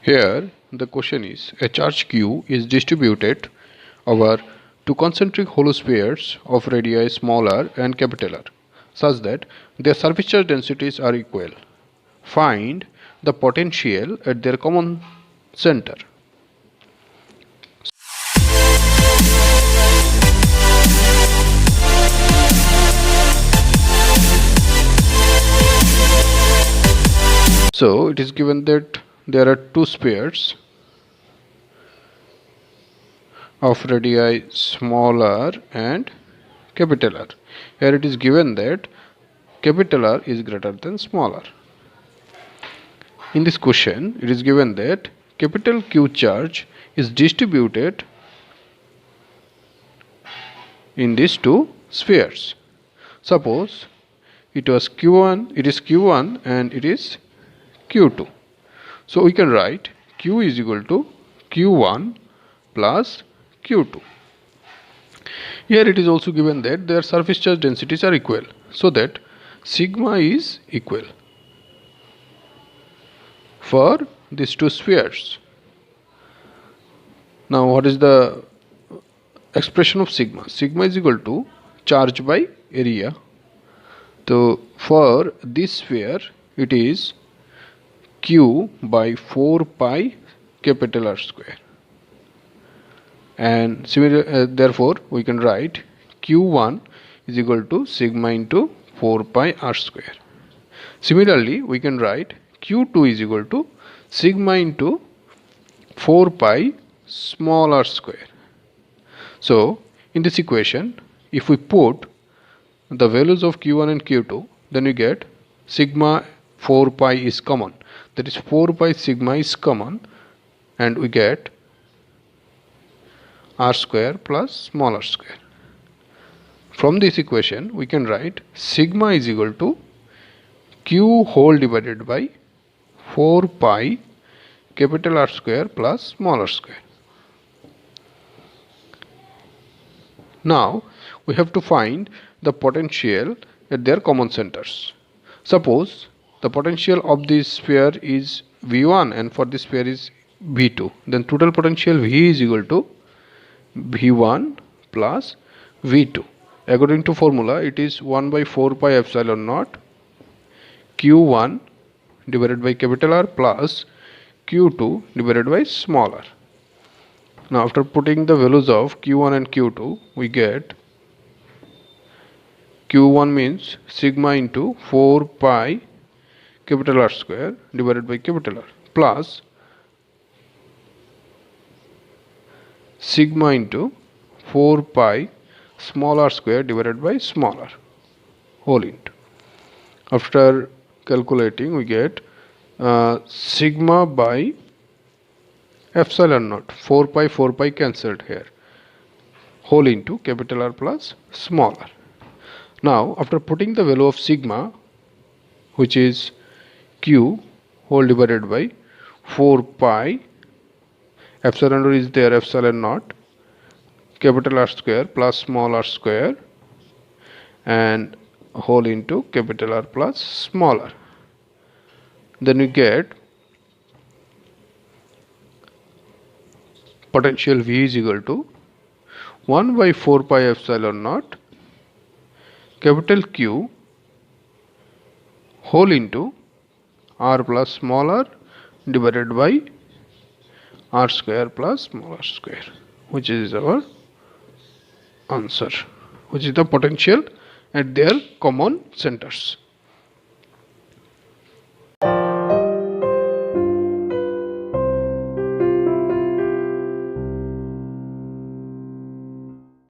Here the question is, a charge q is distributed over two concentric hollow spheres of radii small r and capital R such that their surface charge densities are equal. Find the potential at their common center. So it is given that there are two spheres of radii small r and capital R. Here it is given that capital R is greater than small r. In this question, it is given that capital Q charge is distributed in these two spheres. Suppose it is Q1 and it is Q2. So we can write Q is equal to Q1 plus Q2. Here it is also given that their surface charge densities are equal, so that sigma is equal for these two spheres. Now what is the expression of sigma? Sigma is equal to charge by area. So for this sphere it is Q by 4 pi capital R square, and therefore we can write Q1 is equal to sigma into 4 pi R square. Similarly, we can write Q2 is equal to sigma into 4 pi small r square. So in this equation, if we put the values of Q1 and Q2, then we get sigma 4 pi is common. That is 4 pi sigma is common, and we get r square plus small r square. From this equation, we can write sigma is equal to Q whole divided by 4 pi capital R square plus small r square. Now we have to find the potential at their common centers. Suppose the potential of this sphere is V1 and for this sphere is V2. Then total potential V is equal to V1 plus V2. According to formula, it is 1 by 4 pi epsilon naught Q1 divided by capital R plus Q2 divided by small r. Now after putting the values of Q1 and Q2, we get Q1 means sigma into 4 pi capital R square divided by capital R plus sigma into 4 pi small r square divided by small r whole into. After calculating, we get sigma by epsilon naught, 4 pi cancelled here, whole into capital R plus small r. Now after putting the value of sigma, which is Q whole divided by 4 pi, epsilon is there, epsilon naught, capital R square plus small r square, and whole into capital R plus small r. Then we get potential V is equal to 1 by 4 pi epsilon naught capital Q whole into R plus small r divided by R square plus small r square, which is our answer, which is the potential at their common centers.